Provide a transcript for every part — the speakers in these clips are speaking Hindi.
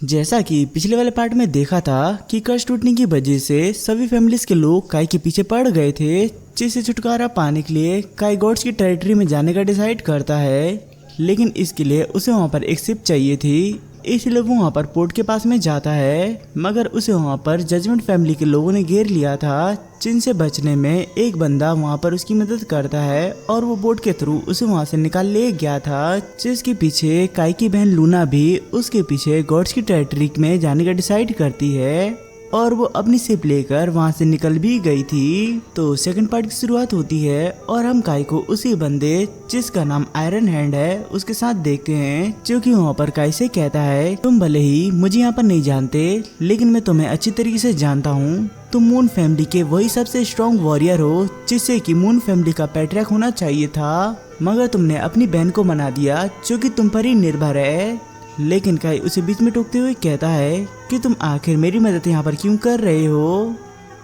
जैसा कि पिछले वाले पार्ट में देखा था कि कर्ज टूटने की वजह से सभी फैमिलीज के लोग काई के पीछे पड़ गए थे, जिससे छुटकारा पाने के लिए काई गॉड्स की टेरिटरी में जाने का डिसाइड करता है। लेकिन इसके लिए उसे वहाँ पर एक शिप चाहिए थी, इसलिए वो वहाँ पर पोर्ट के पास में जाता है। मगर उसे वहाँ पर जजमेंट फैमिली के लोगों ने घेर लिया था, जिनसे बचने में एक बंदा वहाँ पर उसकी मदद करता है और वो बोट के थ्रू उसे वहाँ से निकाल ले गया था। जिसके पीछे काई की बहन लूना भी उसके पीछे गॉड्स की टेरिटरी में जाने का डिसाइड करती है और वो अपनी शिप लेकर वहां से निकल भी गई थी। तो सेकंड पार्ट की शुरुआत होती है और हम काई को उसी बंदे जिसका नाम आयरन हैंड है उसके साथ देखते हैं, जो कि वहाँ पर काई से कहता है, तुम भले ही मुझे यहाँ पर नहीं जानते लेकिन मैं तुम्हें अच्छी तरीके से जानता हूँ। तुम मून फैमिली के वही सबसे स्ट्रॉन्ग वॉरियर हो जिससे कि मून फैमिली का पैट्रियार्क होना चाहिए था, मगर तुमने अपनी बहन को मना दिया जो कि तुम पर ही निर्भर है। लेकिन काई उसे बीच में टोकते हुए कहता है कि तुम आखिर मेरी मदद यहाँ पर क्यों कर रहे हो।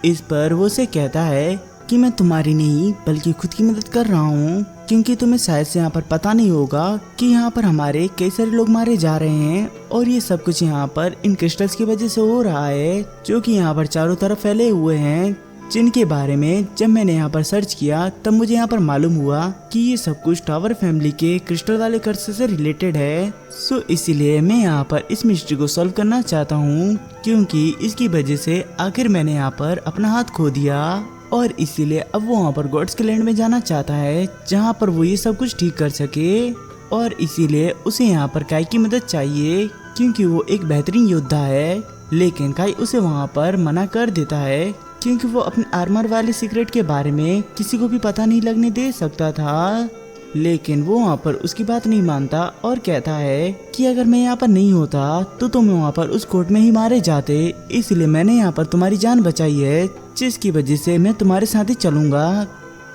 इस पर वो उसे कहता है कि मैं तुम्हारी नहीं बल्कि खुद की मदद कर रहा हूँ, क्योंकि तुम्हें शायद से यहाँ पर पता नहीं होगा कि यहाँ पर हमारे कई सारे लोग मारे जा रहे हैं और ये सब कुछ यहाँ पर इन क्रिस्टल्स की वजह से हो रहा है, जो कि यहाँ पर चारों तरफ फैले हुए हैं, जिनके बारे में जब मैंने यहाँ पर सर्च किया तब मुझे यहाँ पर मालूम हुआ कि ये सब कुछ टावर फैमिली के क्रिस्टल वाले कर्ज से रिलेटेड है। सो इसीलिए मैं यहाँ पर इस मिस्ट्री को सॉल्व करना चाहता हूँ, क्योंकि इसकी वजह से आखिर मैंने यहाँ पर अपना हाथ खो दिया और इसीलिए अब वो वहाँ पर गॉड्स के लैंड में जाना चाहता है जहाँ पर वो ये सब कुछ ठीक कर सके। और इसीलिए उसे यहाँ पर काई की मदद चाहिए क्योंकि वो एक बेहतरीन योद्धा है। लेकिन काई उसे वहाँ पर मना कर देता है क्योंकि वो अपने आर्मर वाले सीक्रेट के बारे में किसी को भी पता नहीं लगने दे सकता था। लेकिन वो वहाँ पर उसकी बात नहीं मानता और कहता है कि अगर मैं यहाँ पर नहीं होता तो तुम वहाँ पर उस कोर्ट में ही मारे जाते, इसलिए मैंने यहाँ पर तुम्हारी जान बचाई है, जिसकी वजह से मैं तुम्हारे साथ ही चलूंगा।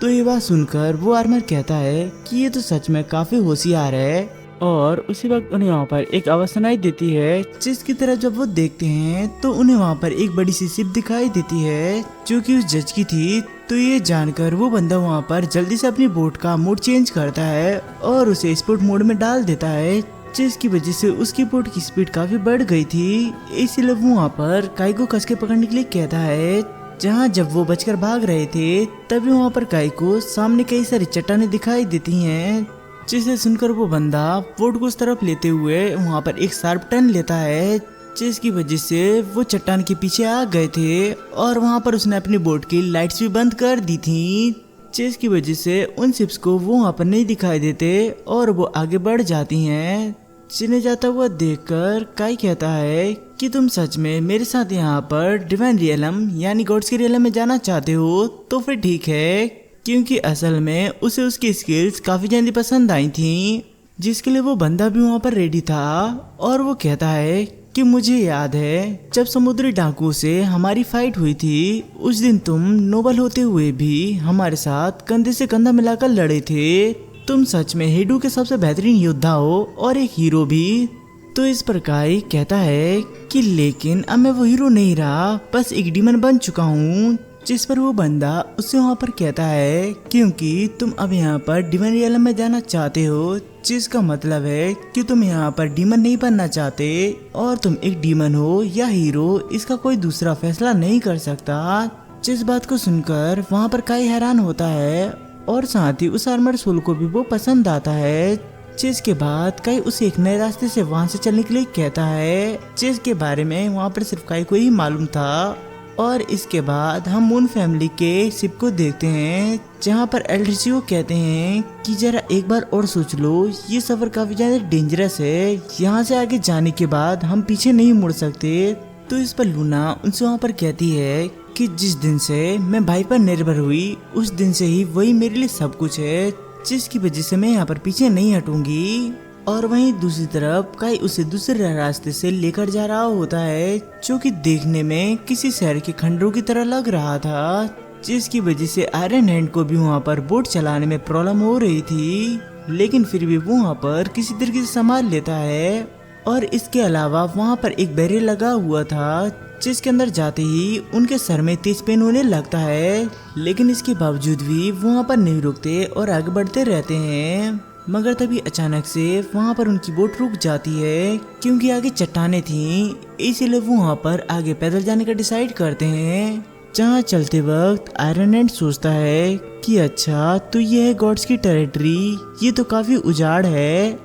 तो ये बात सुनकर वो आर्मर कहता है कि ये तो सच में काफी होशियार है। और उसी वक्त उन्हें वहाँ पर एक आवाज सुनाई देती है, जिसकी तरफ जब वो देखते हैं तो उन्हें वहाँ पर एक बड़ी सी शिप दिखाई देती है जो कि उस जज की थी। तो ये जानकर वो बंदा वहाँ पर जल्दी से अपनी बोट का मोड चेंज करता है और उसे स्पोर्ट मोड में डाल देता है, जिसकी वजह से उसकी बोट की स्पीड काफी बढ़ गई थी। इसलिए वो वहाँ पर काई को कस के पकड़ने के लिए कहता है। जहाँ जब वो बचकर भाग रहे थे तभी वहाँ पर काई को सामने कई सारी चट्टानें दिखाई देती हैं, जिसे सुनकर वो बंदा बोट को उस तरफ लेते हुए वहाँ पर एक शार्प टर्न लेता है, जिसकी वजह से वो चट्टान के पीछे आ गए थे और वहाँ पर उसने अपनी बोट की लाइट्स भी बंद कर दी थी, जिसकी वजह से उन शिप्स को वो वहाँ पर नहीं दिखाई देते और वो आगे बढ़ जाती हैं। जिन्हें जाता हुआ देखकर काई कहता है कि तुम सच में मेरे साथ यहाँ पर डिवाइन रियलम यानी गॉड्स के रियलम में जाना चाहते हो तो फिर ठीक है, क्योंकि असल में उसे उसकी स्किल्स काफी जल्दी पसंद आई थी, जिसके लिए वो बंदा भी वहाँ पर रेडी था। और वो कहता है कि मुझे याद है जब समुद्री डाकुओं से हमारी फाइट हुई थी, उस दिन तुम नोबल होते हुए भी हमारे साथ कंधे से कंधा मिलाकर लड़े थे। तुम सच में हेडू के सबसे बेहतरीन योद्धा हो और एक हीरो भी। तो इस पर काई कहता है कि लेकिन अब मैं वो हीरो नहीं रहा, बस एक डीमन बन चुका हूँ। जिस पर वो बंदा उससे वहाँ पर कहता है क्योंकि तुम अब यहाँ पर डिमन रियलम में जाना चाहते हो, जिसका मतलब है कि तुम यहाँ पर डीमन नहीं बनना चाहते और तुम एक डीमन हो या हीरो, इसका कोई दूसरा फैसला नहीं कर सकता। जिस बात को सुनकर वहाँ पर काई हैरान होता है और साथ ही उस आर्मर सोल को भी वो पसंद आता है, जिसके बाद काई उसे एक नए रास्ते से वहाँ से चलने के लिए कहता है, जिसके बारे में वहाँ पर सिर्फ काई को ही मालूम था। और इसके बाद हम मून फैमिली के शिप को देखते हैं, जहाँ पर एल्ड्रिसियो कहते हैं कि जरा एक बार और सोच लो, ये सफर काफी ज्यादा डेंजरस है, यहाँ से आगे जाने के बाद हम पीछे नहीं मुड़ सकते। तो इस पर लूना उनसे वहाँ पर कहती है कि जिस दिन से मैं भाई पर निर्भर हुई उस दिन से ही वही मेरे लिए सब कुछ है, जिसकी वजह से मैं यहाँ पर पीछे नहीं हटूंगी। और वहीं दूसरी तरफ काई उसे दूसरे रास्ते से लेकर जा रहा होता है, जो कि देखने में किसी शहर के खंडरों की तरह लग रहा था, जिसकी वजह से आयरन हैंड को भी वहाँ पर बोट चलाने में प्रॉब्लम हो रही थी, लेकिन फिर भी वो वहाँ पर किसी तरीके से संभाल लेता है। और इसके अलावा वहाँ पर एक बैरियर लगा हुआ था, जिसके अंदर जाते ही उनके सर में तेज पेन होने लगता है, लेकिन इसके बावजूद भी वो वहाँ पर नहीं रुकते और आगे बढ़ते रहते हैं। मगर तभी अचानक से वहाँ पर उनकी बोट रुक जाती है क्योंकि आगे चट्टानें थीं, इसीलिए वो वहाँ पर आगे पैदल जाने का डिसाइड करते हैं। जहाँ चलते वक्त आयरन हैंड सोचता है कि अच्छा तो ये है गॉड्स की टेरिटरी, ये तो काफी उजाड़ है।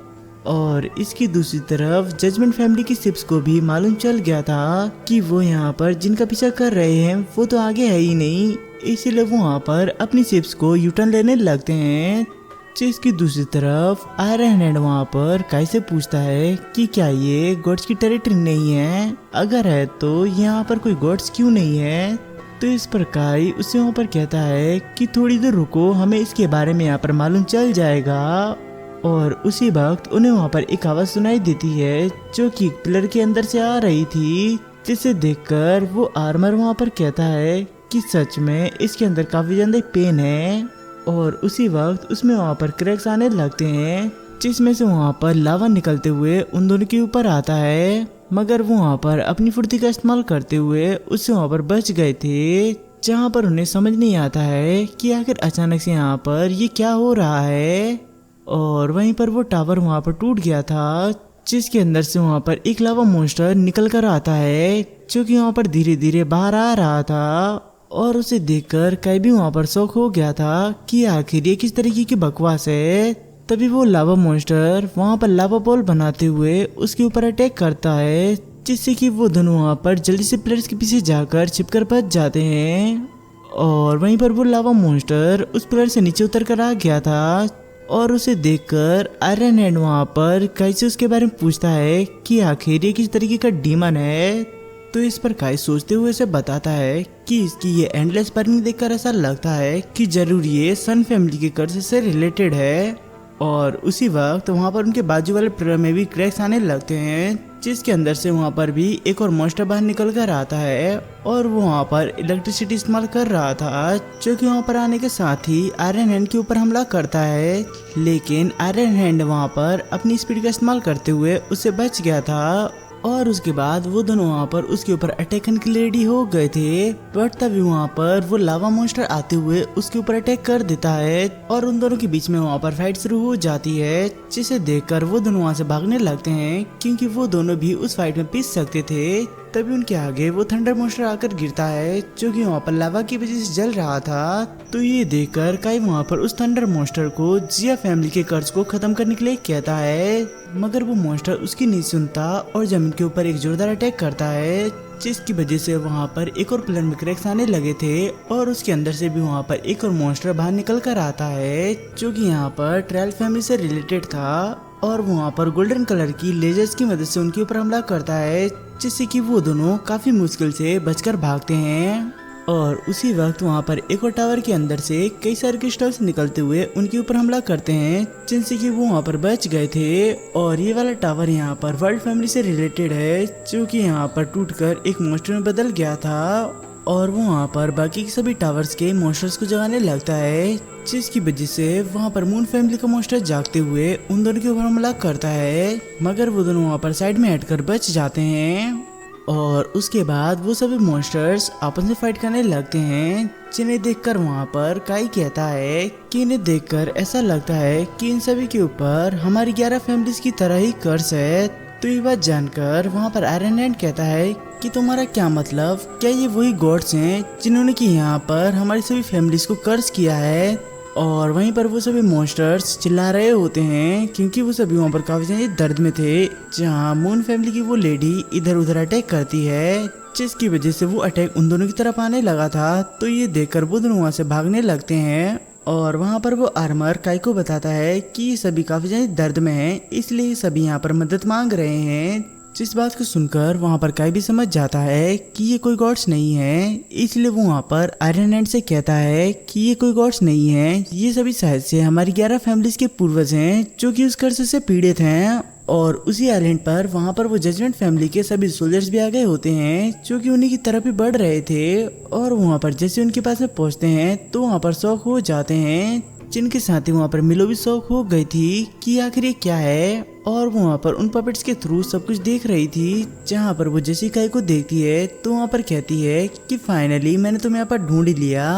और इसकी दूसरी तरफ जजमेंट फैमिली की शिप्स को भी मालूम चल गया था कि वो यहाँ पर जिनका पीछा कर रहे हैं वो तो आगे है ही नहीं, इसीलिए वो वहाँ पर अपनी शिप्स को यूटर्न लेने लगते हैं। जिसकी दूसरी तरफ आयरन हैंड वहाँ पर काई से पूछता है कि क्या ये गॉड्स की टेरिटरी नहीं है, अगर है तो यहाँ पर कोई गॉड्स क्यों नहीं है। तो इस पर काई उससे वहाँ पर कहता है कि थोड़ी देर रुको, हमें इसके बारे में यहाँ पर मालूम चल जाएगा। और उसी वक्त उन्हें वहाँ पर एक आवाज सुनाई देती है जो कि एक पिलर के अंदर से आ रही थी, जिसे देखकर वो आर्मर वहाँ पर कहता है कि सच में इसके अंदर काफी ज्यादा पेन है। और उसी वक्त उसमें वहाँ पर क्रैक्स आने लगते हैं, जिसमें से वहाँ पर लावा निकलते हुए उन दोनों के ऊपर आता है। मगर वो वहाँ पर अपनी फुर्ती का इस्तेमाल करते हुए उससे वहाँ पर बच गए थे, जहाँ पर उन्हें समझ नहीं आता है कि आखिर अचानक से यहाँ पर ये क्या हो रहा है। और वहीं पर वो टावर वहाँ पर टूट गया था, जिसके अंदर से वहाँ पर एक लावा मॉन्स्टर निकल कर आता है जो कि वहाँ पर धीरे धीरे बाहर आ रहा था। और उसे देखकर काई भी वहाँ पर शौक हो गया था कि आखिर ये किस तरीके की बकवास है। तभी वो लावा मॉन्स्टर वहाँ पर लावा बॉल बनाते हुए उसके ऊपर अटैक करता है, जिससे कि वो दोनों वहाँ पर जल्दी से प्लेयर्स के पीछे जाकर छिपकर बच जाते हैं। और वहीं पर वो लावा मॉन्स्टर उस प्लेयर से नीचे उतर कर आ गया था। और उसे देखकर आयरन हैंड वहाँ पर काई से उसके बारे में पूछता है कि आखिर ये किस तरीके का डीमन है। तो इस पर काई सोचते हुए से बताता है कि इसकी ये एंडलेस बर्निंग देखकर ऐसा लगता है कि जरूर ये सन फैमिली के कर्ज से रिलेटेड है। और उसी वक्त वहाँ पर उनके बाजू वाले पिलर में भी क्रैक्स आने लगते हैं, जिसके अंदर से वहाँ पर भी एक और मॉन्स्टर बाहर निकल कर आता है। और वो वहाँ पर इलेक्ट्रिसिटी इस्तेमाल कर रहा था, जो कि वहाँ पर आने के साथ ही आयरन हैंड के ऊपर हमला करता है। लेकिन आयरन हैंड वहाँ पर अपनी स्पीड का इस्तेमाल करते हुए उससे बच गया था। और उसके बाद वो दोनों वहाँ पर उसके ऊपर अटैक करने के लिए रेडी हो गए थे, बट तभी वहाँ पर वो लावा मॉन्स्टर आते हुए उसके ऊपर अटैक कर देता है। और उन दोनों के बीच में वहाँ पर फाइट शुरू हो जाती है, जिसे देखकर वो दोनों वहाँ से भागने लगते हैं क्योंकि वो दोनों भी उस फाइट में पीस सकते थे। तभी उनके आगे वो थंडर मॉन्स्टर आकर गिरता है, जो कि वहाँ पर लावा की वजह से जल रहा था। तो ये देखकर काई वहाँ पर उस थंडर मॉन्स्टर को जिया फैमिली के कर्ज को खत्म करने के लिए कहता है, मगर वो मॉन्स्टर उसकी नहीं सुनता और जमीन के ऊपर एक जोरदार अटैक करता है, जिसकी वजह से वहाँ पर एक और पिलर में क्रैक्स आने लगे थे। और उसके अंदर से भी वहाँ पर एक और मॉन्स्टर बाहर निकल कर आता है, जो कि यहाँ पर ट्रायल फैमिली से रिलेटेड था। और वहाँ पर गोल्डन कलर की लेजर्स की मदद से उनके ऊपर हमला करता है, जिससे कि वो दोनों काफी मुश्किल से बचकर भागते हैं। और उसी वक्त वहाँ पर एक और टावर के अंदर से कई सारे क्रिस्टल्स निकलते हुए उनके ऊपर हमला करते हैं, जिनसे कि वो वहाँ पर बच गए थे। और ये वाला टावर यहाँ पर वर्ल्ड फैमिली से रिलेटेड है, जो कि यहाँ पर टूटकर एक मॉन्स्टर में बदल गया था। और वो वहाँ पर बाकी के सभी टावर्स के मॉन्स्टर्स को जगाने लगता है, जिसकी वजह से वहाँ पर मून फैमिली का मॉन्स्टर जागते हुए उन दोनों के ऊपर हमला करता है, मगर वो दोनों वहाँ पर साइड में हटकर बच जाते हैं। और उसके बाद वो सभी मॉन्स्टर्स आपस में फाइट करने लगते हैं, जिन्हें देखकर वहाँ पर काई कहता है कि इन्हें देखकर ऐसा लगता है कि इन सभी के ऊपर हमारी 11 फैमिलीज की तरह ही कर्ज है। तो ये बात जानकर वहाँ पर आयरन हैंड कहता है कि तुम्हारा क्या मतलब, क्या ये वही गॉड्स हैं जिन्होंने कि यहाँ पर हमारी सभी फैमिलीज को कर्ज किया है। और वहीं पर वो सभी मॉन्स्टर्स चिल्ला रहे होते हैं क्योंकि वो सभी वहाँ पर काफी ज्यादा दर्द में थे, जहाँ मून फैमिली की वो लेडी इधर उधर अटैक करती है, जिसकी वजह से वो अटैक उन दोनों की तरफ आने लगा था। तो ये देखकर वो दोनों वहाँ से भागने लगते हैं। और वहाँ पर वो आर्मर काई को बताता है कि ये सभी काफी ज्यादा दर्द में हैं, इसलिए सभी यहाँ पर मदद मांग रहे हैं। जिस बात को सुनकर वहाँ पर काई भी समझ जाता है कि ये कोई गॉड्स नहीं है, इसलिए वो वहाँ पर आयरन हैंड से कहता है कि ये कोई गॉड्स नहीं है, ये सभी शायद से हमारी 11 फैमिलीज के पूर्वज हैं जो कि उस कर्ज से पीड़ित हैं। और उसी आइलैंड पर वहाँ पर वो जजमेंट फैमिली के सभी सोल्जर्स भी आ गए होते हैं, जो कि उन्हीं की तरफ ही बढ़ रहे थे। और वहाँ पर जैसे उनके पास में पहुँचते हैं तो वहाँ पर शौक हो जाते हैं, जिनके साथ ही वहाँ पर मिलो भी शौक हो गई थी कि आखिर ये क्या है। और वो वहाँ पर उन पपेट्स के थ्रू सब कुछ देख रही थी, जहाँ पर वो जैसी काई को देखती है तो वहाँ पर कहती है कि फाइनली मैंने तुम्हें यहाँ पर ढूंढ लिया।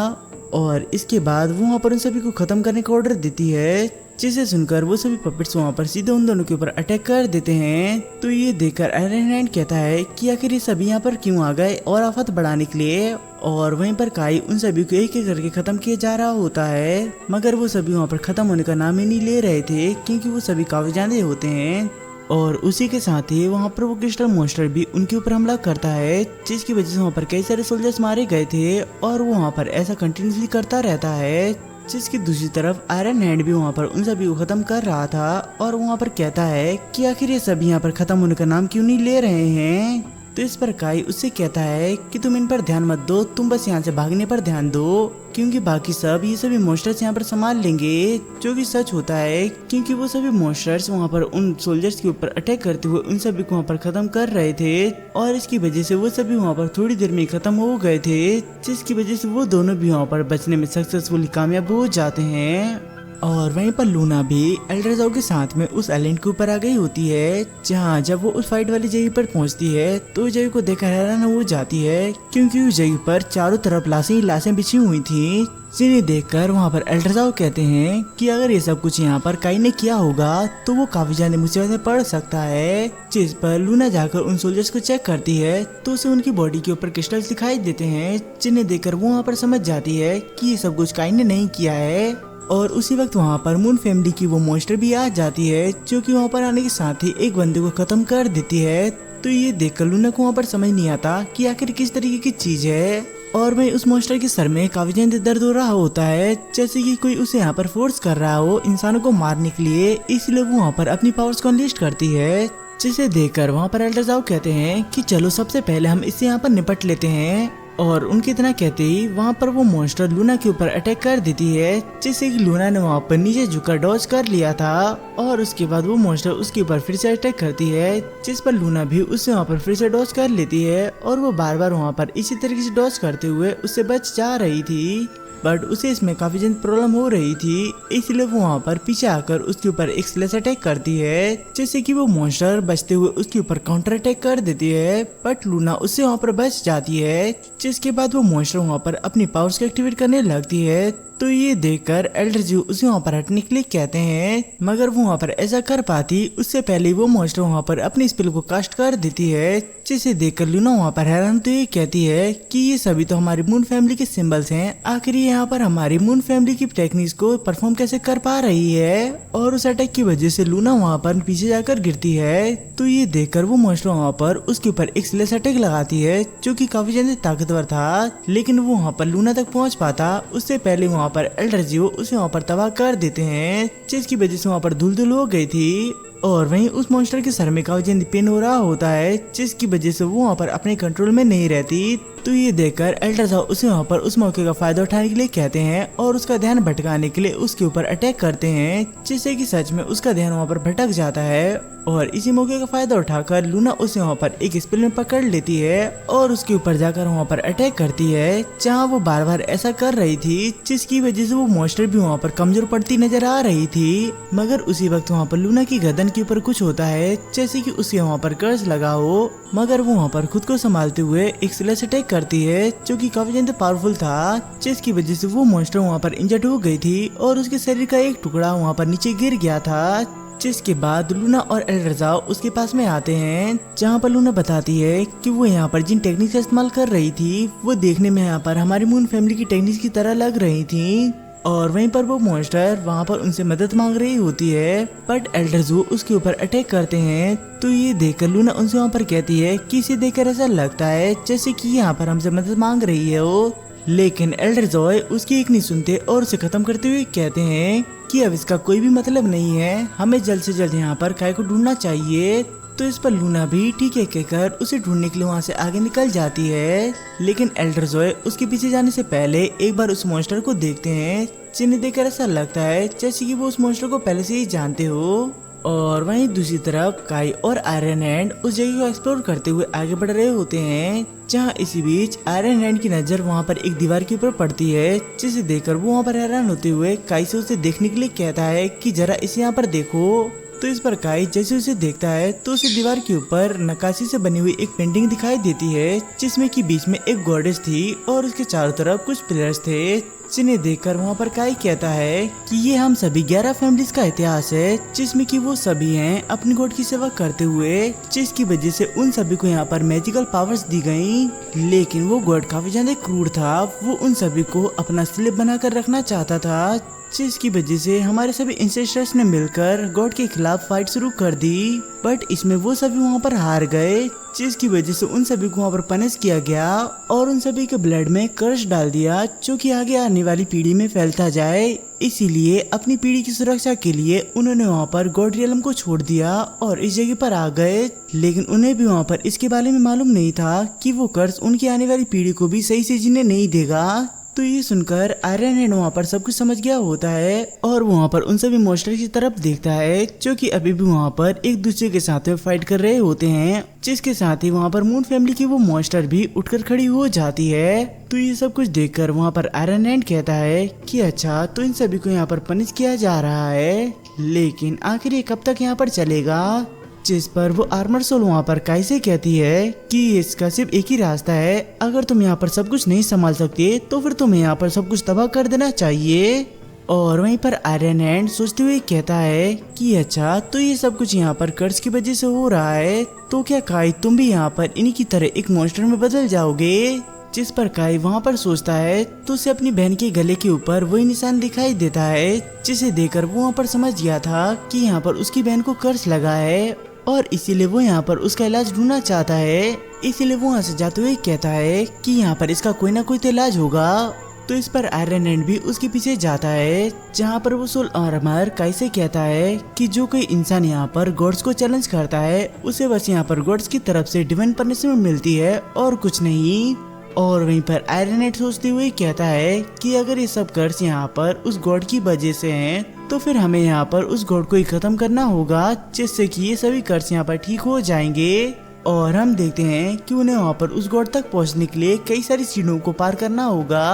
और इसके बाद वो वहाँ पर उन सभी को खत्म करने का ऑर्डर देती है, जिसे सुनकर वो सभी पपेट्स वहाँ पर सीधे उन दोनों के ऊपर अटैक कर देते हैं। तो ये देखकर आयरन हैंड कहता है कि आखिर ये सभी यहाँ पर क्यों आ गए और आफत बढ़ाने के लिए। और वहीं पर काई उन सभी को एक एक करके खत्म किया जा रहा होता है, मगर वो सभी वहाँ पर खत्म होने का नाम ही नहीं ले रहे थे क्योंकि वो सभी काफी ज्यादा होते हैं। और उसी के साथ ही वहाँ पर वो क्रिस्टल मॉन्स्टर भी उनके ऊपर हमला करता है, जिसकी वजह से वहाँ पर कई सारे सोल्जर्स मारे गए थे और वो वहाँ पर ऐसा कंटिन्यूसली करता रहता है। जिसकी दूसरी तरफ आयरन हैंड भी वहाँ पर उन सभी को खत्म कर रहा था और वहाँ पर कहता है कि आखिर ये सभी यहाँ पर खत्म होने का नाम क्यों नहीं ले रहे हैं। तो इस पर काई उससे कहता है कि तुम इन पर ध्यान मत दो, तुम बस यहाँ से भागने पर ध्यान दो क्योंकि बाकी सब ये सभी मॉन्स्टर्स यहाँ पर संभाल लेंगे। जो कि सच होता है क्योंकि वो सभी मॉन्स्टर्स वहाँ पर उन सोल्जर्स के ऊपर अटैक करते हुए उन सभी को वहाँ पर खत्म कर रहे थे और इसकी वजह से वो सभी वहाँ पर थोड़ी देर में खत्म हो गए थे, जिसकी वजह से वो दोनों भी वहाँ पर बचने में सक्सेसफुली कामयाब हो जाते हैं। और वहीं पर लूना भी एल्डरजाओ के साथ में उस आइलैंड के ऊपर आ गई होती है, जहाँ जब वो उस फाइट वाली जगह पर पहुंचती है तो उस जगह को देखकर हैरान हो जाती है क्योंकि उस जगह पर चारों तरफ लाशें ही लाशें बिछी हुई थी, जिन्हें देखकर वहाँ पर एल्डरजाओ कहते हैं कि अगर ये सब कुछ यहाँ पर काई ने किया होगा तो वो काफी ज्यादा मुसीबत में पड़ सकता है। जिस पर लूना जाकर उन सोल्जर्स को चेक करती है तो उसे उनकी बॉडी के ऊपर क्रिस्टल्स दिखाई देते हैं, जिन्हें देखकर वो वहाँ पर समझ जाती है कि ये सब कुछ काई ने नहीं किया है। और उसी वक्त वहाँ पर मून फैमिली की वो मॉन्स्टर भी आ जाती है, जो कि वहाँ पर आने के साथ ही एक बंदे को खत्म कर देती है। तो ये देखकर लूना को वहाँ पर समझ नहीं आता कि आखिर किस तरीके की चीज है। और वहीं उस मॉन्स्टर के सर में काफी ज्यादा दर्द हो रहा होता है, जैसे कि कोई उसे यहाँ पर फोर्स कर रहा हो इंसानों को मारने के लिए, इसलिए वो वहाँ पर अपनी पावर्स को अनलीस्ट करती है। जिसे देखकर वहाँ पर एल्डरजाओ कहते हैं कि चलो सबसे पहले हम इससे यहाँ पर निपट लेते हैं। और उनके इतना कहते ही वहाँ पर वो मॉन्स्टर लूना के ऊपर अटैक कर देती है, जिससे कि लूना ने वहाँ पर नीचे झुककर डॉज कर लिया था। और उसके बाद वो मॉन्स्टर उसके ऊपर फिर से अटैक करती है, जिस पर लूना भी उससे वहाँ पर फिर से डॉज कर लेती है और वो बार बार वहाँ पर इसी तरीके से डॉज करते हुए उससे बच जा रही थी। बट उसे इसमें काफी ज्यादा प्रॉब्लम हो रही थी, इसलिए वो वहाँ पर पीछे आकर उसके ऊपर एक स्लैश अटैक करती है, जैसे कि वो मॉन्स्टर बचते हुए उसके ऊपर काउंटर अटैक कर देती है। बट लूना उससे वहाँ पर बच जाती है, जिसके बाद वो मॉन्स्टर वहाँ पर अपनी पावर्स को एक्टिवेट करने लगती है। तो ये देखकर एल्डरजाओ उसे वहाँ पर हटने के लिए कहते हैं, मगर वो वहाँ पर ऐसा कर पाती उससे पहले वो मॉन्स्टर वहाँ पर अपनी स्पेल को कास्ट कर देती है, जिसे देखकर लूना वहाँ पर हैरान तो ये कहती है कि ये सभी तो हमारी मून फैमिली के सिंबल्स हैं, आखिर ये यहाँ पर हमारी मून फैमिली की टेक्निक्स को परफॉर्म कैसे कर पा रही है। और उस अटैक की वजह से लूना वहाँ पर पीछे जाकर गिरती है। तो ये देखकर वो मॉन्स्टर वहाँ पर उसके ऊपर एक स्लैश अटैक लगाती है, जो कि काफी ज्यादा ताकतवर था, लेकिन वो वहाँ पर लूना तक पहुँच पाता उससे पहले वहाँ पर एल्डरजाओ उसे वहाँ पर तबाह कर देते हैं, जिसकी वजह से वहाँ पर धुल हो गई थी। और वहीं उस मॉन्स्टर के सर में काफी ज्यादा पेन हो रहा होता है, जिसकी वजह से वो वहाँ पर अपने कंट्रोल में नहीं रहती। तो ये देखकर एल्डरजाओ उसे वहाँ पर उस मौके का फायदा उठाने के लिए कहते हैं और उसका ध्यान भटकाने के लिए उसके ऊपर अटैक करते हैं, जिससे कि सच में उसका ध्यान वहाँ पर भटक जाता है। और इसी मौके का फायदा उठाकर लूना उसे वहाँ पर एक स्पेल में पकड़ लेती है और उसके ऊपर जाकर वहाँ पर अटैक करती है, जहाँ वो बार बार ऐसा कर रही थी, जिसकी वजह से वो मॉन्स्टर भी वहाँ पर कमजोर पड़ती नजर आ रही थी। मगर उसी वक्त वहाँ पर लूना की गर्दन के ऊपर कुछ होता है, जैसे कि उसके वहाँ पर कर्ज लगा हो, मगर वो वहाँ पर खुद को संभालते हुए एक स्लैश अटैक करती है, जो कि काफी ज्यादा पावरफुल था, जिसकी वजह से वो मॉन्स्टर वहाँ पर इंजर्ड हो गई थी और उसके शरीर का एक टुकड़ा वहाँ पर नीचे गिर गया था। जिसके बाद लूना और एल्डरजाओ उसके पास में आते हैं, जहाँ पर लूना बताती है कि वो यहाँ पर जिन टेक्निक का इस्तेमाल कर रही थी वो देखने में यहाँ पर हमारी मून फैमिली की टेक्निक की तरह लग रही थी। और वहीं पर वो मॉन्स्टर वहाँ पर उनसे मदद मांग रही होती है, बट एल्डरजाओ उसके ऊपर अटैक करते हैं। तो ये देखकर लूना उनसे वहाँ पर कहती है कि इसे देखकर ऐसा लगता है जैसे कि यहाँ पर हमसे मदद मांग रही है वो, लेकिन एल्डरजाओ उसकी एक नहीं सुनते और उसे खत्म करते हुए कहते हैं कि अब इसका कोई भी मतलब नहीं है, हमें जल्द से जल्द यहाँ पर काई को ढूंढना चाहिए। तो इस पर लूना भी ठीक है कहकर उसे ढूंढने के लिए वहाँ से आगे निकल जाती है, लेकिन एल्डरजाओ उसके पीछे जाने से पहले एक बार उस मॉन्स्टर को देखते हैं, जिन्हें देखकर ऐसा लगता है जैसे कि वो उस मॉन्स्टर को पहले से ही जानते हो। और वहीं दूसरी तरफ काई और आयरन हैंड उस जगह को एक्सप्लोर करते हुए आगे बढ़ रहे होते हैं, जहां इसी बीच आयरन हैंड की नजर वहां पर एक दीवार के ऊपर पड़ती है, जिसे देखकर वो वहां पर हैरान होते हुए काई से उसे देखने के लिए कहता है कि जरा इसे यहाँ पर देखो। तो इस पर काई जैसे उसे देखता है तो उसे दीवार के ऊपर नक्काशी से बनी हुई एक पेंटिंग दिखाई देती है, जिसमें कि बीच में एक गॉडेस थी और उसके चारों तरफ कुछ पिलर्स थे। जिन्हें देखकर वहाँ पर काई कहता है कि ये हम सभी 11 फैमिलीज का इतिहास है, जिसमें कि वो सभी हैं अपनी गॉड की सेवा करते हुए, जिसकी वजह से उन सभी को यहाँ पर मैजिकल पावर्स दी गई। लेकिन वो गॉड काफी ज्यादा क्रूर था, वो उन सभी को अपना स्लेव बनाकर रखना चाहता था, जिसकी वजह से हमारे सभी इंसेस्टर्स ने मिलकर गॉड के खिलाफ फाइट शुरू कर दी। बट इसमें वो सभी वहाँ पर हार गए, जिसकी वजह से उन सभी को वहाँ पर पनिश किया गया और उन सभी के ब्लड में कर्स डाल दिया, जो कि आगे आने वाली पीढ़ी में फैलता जाए। इसीलिए अपनी पीढ़ी की सुरक्षा के लिए उन्होंने वहाँ पर गॉड रियलम को छोड़ दिया और इस जगह पर आ गए। लेकिन उन्हें भी वहाँ पर इसके बारे में मालूम नहीं था कि वो कर्स उनकी आने वाली पीढ़ी को भी सही से जीने नहीं देगा। तो ये सुनकर आयरन हैंड वहाँ पर सब कुछ समझ गया होता है और वहाँ पर उन सभी मॉन्स्टर की तरफ देखता है, जो कि अभी भी वहाँ पर एक दूसरे के साथ में फाइट कर रहे होते हैं, जिसके साथ ही वहाँ पर मून फैमिली की वो मॉन्स्टर भी उठकर खड़ी हो जाती है। तो ये सब कुछ देखकर वहाँ पर आयरन हैंड कहता है कि अच्छा, तो इन सभी को यहाँ पर पनिश किया जा रहा है, लेकिन आखिर ये कब तक यहाँ पर चलेगा। जिस पर वो आर्मर सोल वहाँ पर काई से कहती है कि इसका सिर्फ एक ही रास्ता है, अगर तुम यहाँ पर सब कुछ नहीं संभाल सकते तो फिर तुम्हें यहाँ पर सब कुछ तबाह कर देना चाहिए। और वहीं पर आयरन हैंड सोचते हुए कहता है कि अच्छा, तो ये सब कुछ यहाँ पर कर्ज की वजह से हो रहा है, तो क्या काई तुम भी यहाँ पर इन्हीं की तरह एक मॉन्स्टर में बदल जाओगे। जिस पर काई वहाँ पर सोचता है तो उसे अपनी बहन के गले के ऊपर वही निशान दिखाई देता है, जिसे देखकर वो वहाँ पर समझ गया था कि यहाँ पर उसकी बहन को कर्ज लगा है और इसीलिए वो यहाँ पर उसका इलाज ढूंढना चाहता है। इसीलिए वो वहाँ से जाते हुए कहता है कि यहाँ पर इसका कोई ना कोई तो इलाज होगा। तो इस पर आयरन हैंड भी उसके पीछे जाता है, जहाँ पर वो सोल आर्मर काई से कहता है कि जो कोई इंसान यहाँ पर गॉड्स को चैलेंज करता है उसे बस यहाँ पर गॉड्स की तरफ से डिवाइन पनिशमेंट मिलती है और कुछ नहीं। और वहीं पर आयरन हैंड सोचते हुए कहता है कि अगर ये सब कर्ज यहाँ पर उस गॉड की वजह से हैं, तो फिर हमें यहाँ पर उस गॉड को ही खत्म करना होगा, जिससे कि ये सभी कर्ज यहाँ पर ठीक हो जाएंगे। और हम देखते हैं कि उन्हें वहाँ पर उस गॉड तक पहुँचने के लिए कई सारी सीढ़ियों को पार करना होगा।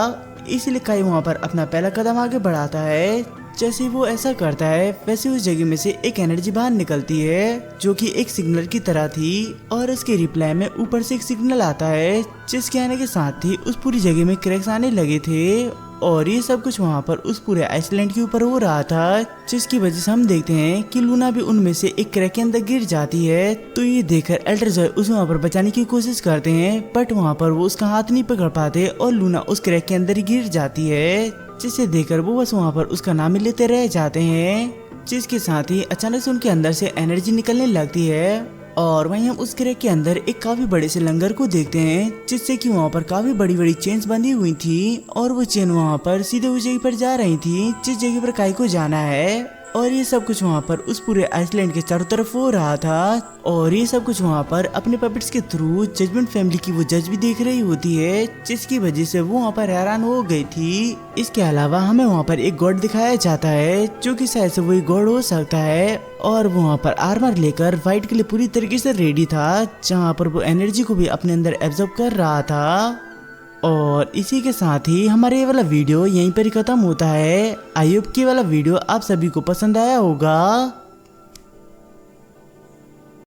इसलिए काई वहाँ पर अपना पहला कदम आगे बढ़ाता है। जैसे वो ऐसा करता है वैसे उस जगह में से एक एनर्जी बाहर निकलती है, जो कि एक सिग्नल की तरह थी और इसके रिप्लाई में ऊपर से एक सिग्नल आता है, जिसके आने के साथ ही उस पूरी जगह में क्रैक्स आने लगे थे। और ये सब कुछ वहाँ पर उस पूरे आइसलैंड के ऊपर हो रहा था, जिसकी वजह से हम देखते हैं कि लूना भी उनमें से एक क्रैक के अंदर गिर जाती है। तो ये देखकर एल्डर जॉय उसे वहाँ पर बचाने की कोशिश करते हैं, बट वहाँ पर वो उसका हाथ नहीं पकड़ पाते और लूना उस क्रैक के अंदर ही गिर जाती है, जिसे देखकर वो बस वहाँ पर उसका नाम ही लेते रह जाते हैं। जिसके साथ ही अचानक से उनके अंदर से एनर्जी निकलने लगती है और वहीं हम उस क्रैक के अंदर एक काफी बड़े से लंगर को देखते हैं, जिससे कि वहाँ पर काफी बड़ी बड़ी चेन्स बंधी हुई थी और वो चेन वहाँ पर सीधे उस जगह पर जा रही थी जिस जगह पर काई को जाना है। और ये सब कुछ वहाँ पर उस पूरे आइसलैंड के चारों तरफ हो रहा था और ये सब कुछ वहाँ पर अपने पपेट्स के थ्रू जजमेंट फैमिली की वो जज भी देख रही होती है, जिसकी वजह से वो वहाँ पर हैरान हो गई थी। इसके अलावा हमें वहाँ पर एक गॉड दिखाया जाता है, जो कि शायद से वही गॉड हो सकता है और वो वहाँ पर आर्मर लेकर फाइट के लिए पूरी तरीके से रेडी था, जहाँ पर वो एनर्जी को भी अपने अंदर एब्जॉर्ब कर रहा था। और इसी के साथ ही हमारा ये वाला वीडियो यहीं पर ही खत्म होता है। आई होप कि वाला वीडियो आप सभी को पसंद आया होगा।